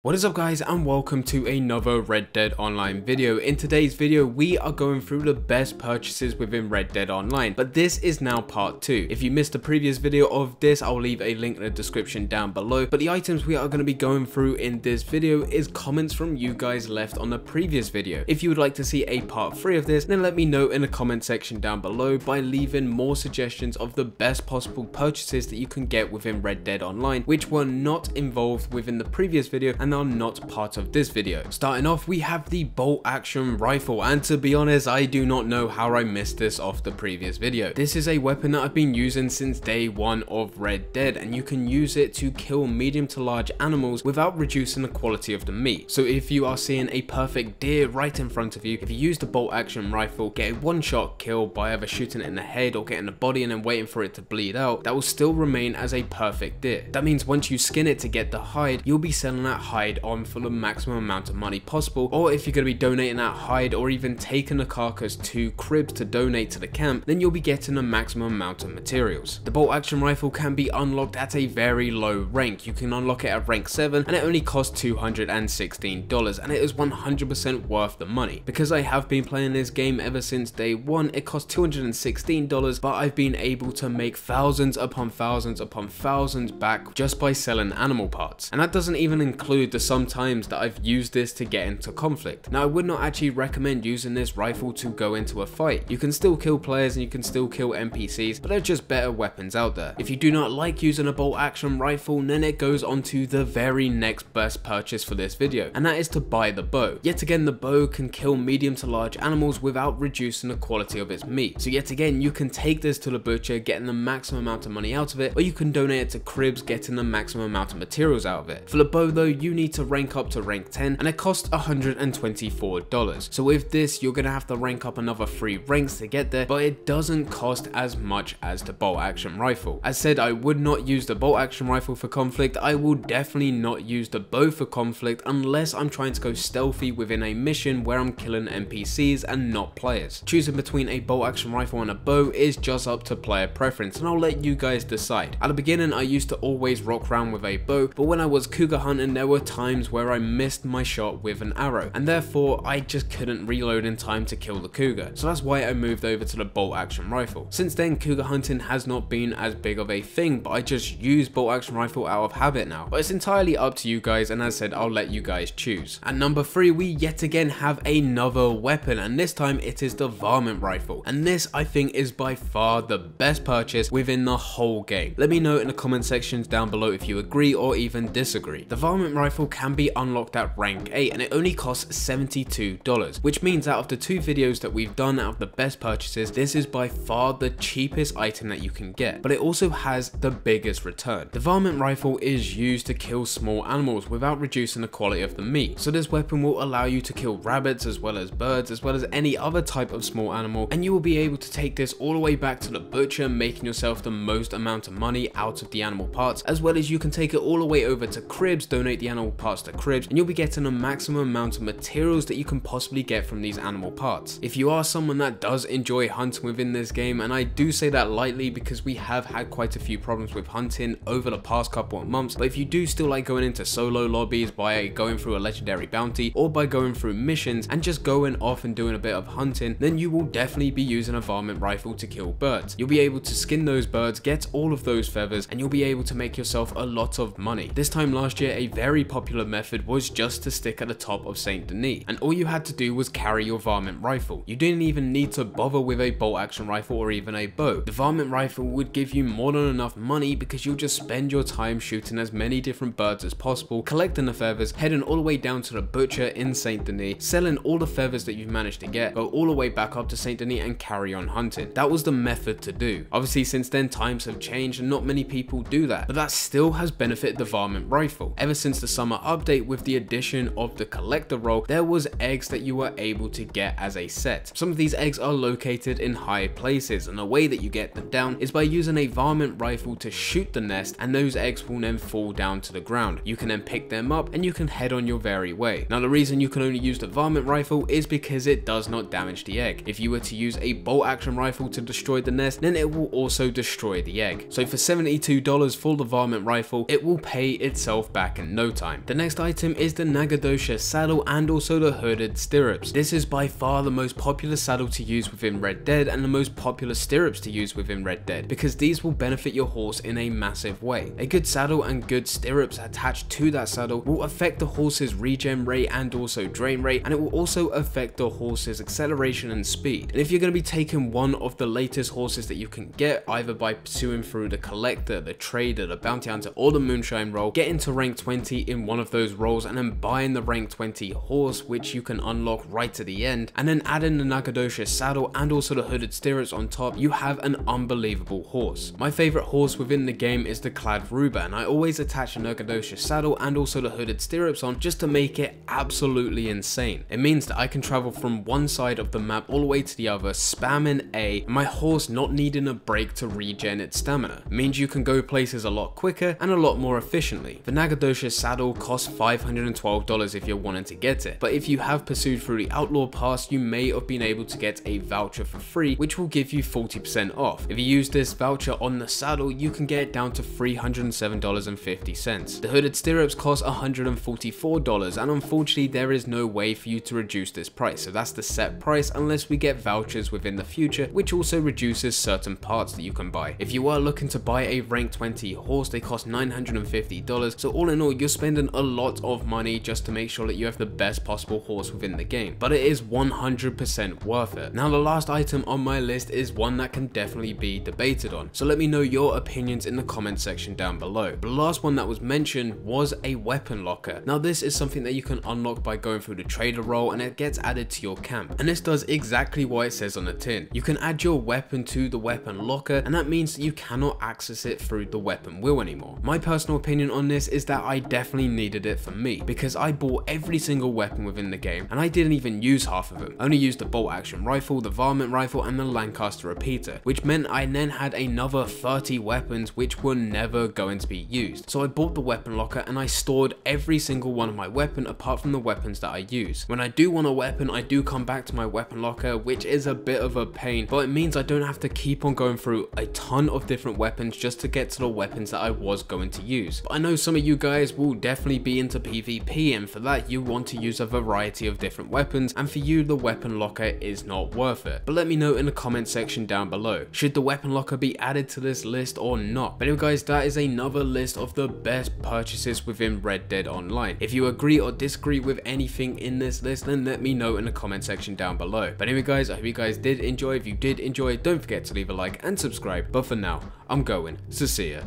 What is up guys, and welcome to another Red Dead Online video. In today's video we are going through the best purchases within Red Dead Online, but this is now part 2. If you missed the previous video of this, I'll leave a link in the description down below, but the items we are going to be going through in this video is comments from you guys left on the previous video. If you would like to see a part 3 of this, then let me know in the comment section down below by leaving more suggestions of the best possible purchases that you can get within Red Dead Online, which were not involved within the previous video and are not part of this video. Starting off, we have the bolt action rifle, and to be honest, I do not know how I missed this off the previous video. This is a weapon that I've been using since day 1 of Red Dead, and you can use it to kill medium to large animals without reducing the quality of the meat. So if you are seeing a perfect deer right in front of you, if you use the bolt action rifle, get a one-shot kill by either shooting it in the head or getting the body and then waiting for it to bleed out, that will still remain as a perfect deer. That means once you skin it to get the hide, you'll be selling that hide on for the maximum amount of money possible, or if you're going to be donating that hide or even taking the carcass to cribs to donate to the camp, then you'll be getting the maximum amount of materials. The bolt action rifle can be unlocked at a very low rank. You can unlock it at rank 7 and it only costs $216, and it is 100% worth the money. Because I have been playing this game ever since day 1, it costs $216, but I've been able to make thousands upon thousands upon thousands back just by selling animal parts, and that doesn't even include the sometimes that I've used this to get into conflict. Now I would not actually recommend using this rifle to go into a fight. You can still kill players and you can still kill NPCs, but there are just better weapons out there. If you do not like using a bolt action rifle, then it goes on to the very next best purchase for this video, and that is to buy the bow. Yet again, the bow can kill medium to large animals without reducing the quality of its meat. So yet again, you can take this to the butcher, getting the maximum amount of money out of it, or you can donate it to cribs, getting the maximum amount of materials out of it. For the bow though, you need to rank up to rank 10 and it costs $124. So with this, you're gonna have to rank up another 3 ranks to get there, but it doesn't cost as much as the bolt action rifle. As said, I would not use the bolt action rifle for conflict. I will definitely not use the bow for conflict unless I'm trying to go stealthy within a mission where I'm killing NPCs and not players. Choosing between a bolt action rifle and a bow is just up to player preference, and I'll let you guys decide. At the beginning, I used to always rock around with a bow, but when I was cougar hunting, there were times where I missed my shot with an arrow, and therefore I just couldn't reload in time to kill the cougar. So that's why I moved over to the bolt action rifle. Since then, cougar hunting has not been as big of a thing, but I just use bolt action rifle out of habit now. But it's entirely up to you guys, and as said, I'll let you guys choose. At number 3, we yet again have another weapon, and this time it is the Varmint Rifle, and this I think is by far the best purchase within the whole game. Let me know in the comment sections down below if you agree or even disagree. The Varmint Rifle can be unlocked at rank 8 and it only costs $72, which means out of the 2 videos that we've done out of the best purchases, this is by far the cheapest item that you can get, but it also has the biggest return. The Varmint Rifle is used to kill small animals without reducing the quality of the meat, so this weapon will allow you to kill rabbits as well as birds as well as any other type of small animal, and you will be able to take this all the way back to the butcher, making yourself the most amount of money out of the animal parts, as well as you can take it all the way over to cribs, donate the animal parts to cribs, and you'll be getting a maximum amount of materials that you can possibly get from these animal parts. If you are someone that does enjoy hunting within this game, and I do say that lightly because we have had quite a few problems with hunting over the past couple of months, but if you do still like going into solo lobbies by going through a legendary bounty or by going through missions and just going off and doing a bit of hunting, then you will definitely be using a Varmint Rifle to kill birds. You'll be able to skin those birds, get all of those feathers, and you'll be able to make yourself a lot of money. This time last year, a very popular method was just to stick at the top of Saint Denis, and all you had to do was carry your Varmint Rifle. You didn't even need to bother with a bolt action rifle or even a bow. The Varmint Rifle would give you more than enough money because you'll just spend your time shooting as many different birds as possible, collecting the feathers, heading all the way down to the butcher in Saint Denis, selling all the feathers that you've managed to get, go all the way back up to Saint Denis and carry on hunting. That was the method to do. Obviously since then times have changed and not many people do that, but that still has benefited the Varmint Rifle. Ever since the summer update with the addition of the collector role, there was eggs that you were able to get as a set. Some of these eggs are located in high places, and the way that you get them down is by using a Varmint Rifle to shoot the nest, and those eggs will then fall down to the ground. You can then pick them up and you can head on your very way. Now the reason you can only use the Varmint Rifle is because it does not damage the egg. If you were to use a bolt action rifle to destroy the nest, then it will also destroy the egg. So for $72 for the Varmint Rifle, it will pay itself back in no time. time. The next item is the Dosha saddle and also the hooded stirrups. This is by far the most popular saddle to use within Red Dead and the most popular stirrups to use within Red Dead, because these will benefit your horse in a massive way. A good saddle and good stirrups attached to that saddle will affect the horse's regen rate and also drain rate, and it will also affect the horse's acceleration and speed. And if you're going to be taking one of the latest horses that you can get, either by pursuing through the collector, the trader, the bounty hunter, or the moonshine role, get into rank 20 in one of those roles and then buying the rank 20 horse, which you can unlock right at the end, and then add in the Dosha saddle and also the hooded stirrups on top, you have an unbelievable horse. My favorite horse within the game is the clad Ruba, and I always attach a Dosha saddle and also the hooded stirrups on just to make it absolutely insane. It means that I can travel from one side of the map all the way to the other, spamming A, and my horse not needing a break to regen its stamina. It means you can go places a lot quicker and a lot more efficiently. The Dosha saddle costs $512 if you're wanting to get it, but if you have pursued through the Outlaw Pass, you may have been able to get a voucher for free, which will give you 40% off. If you use this voucher on the saddle, you can get it down to $307.50. The hooded stirrups cost $144, and unfortunately there is no way for you to reduce this price, so that's the set price unless we get vouchers within the future, which also reduces certain parts that you can buy. If you are looking to buy a rank 20 horse, they cost $950, so all in all you're spending a lot of money just to make sure that you have the best possible horse within the game, but it is 100% worth it. Now the last item on my list is one that can definitely be debated on, so let me know your opinions in the comment section down below. The last one that was mentioned was a weapon locker. Now this is something that you can unlock by going through the trader role, and it gets added to your camp, and this does exactly what it says on the tin. You can add your weapon to the weapon locker, and that means that you cannot access it through the weapon wheel anymore. My personal opinion on this is that I definitely needed it for me, because I bought every single weapon within the game and I didn't even use half of them. I only used the bolt action rifle, the Varmint Rifle, and the Lancaster repeater, which meant I then had another 30 weapons which were never going to be used. So I bought the weapon locker and I stored every single one of my weapon apart from the weapons that I use. When I do want a weapon, I do come back to my weapon locker, which is a bit of a pain, but it means I don't have to keep on going through a ton of different weapons just to get to the weapons that I was going to use. But I know some of you guys will definitely be into PvP, and for that you want to use a variety of different weapons, and for you the weapon locker is not worth it. But let me know in the comment section down below, should the weapon locker be added to this list or not? But anyway guys, that is another list of the best purchases within Red Dead Online. If you agree or disagree with anything in this list, then let me know in the comment section down below. But anyway guys, I hope you guys did enjoy. If you did enjoy, don't forget to leave a like and subscribe. But for now, I'm going, so see ya.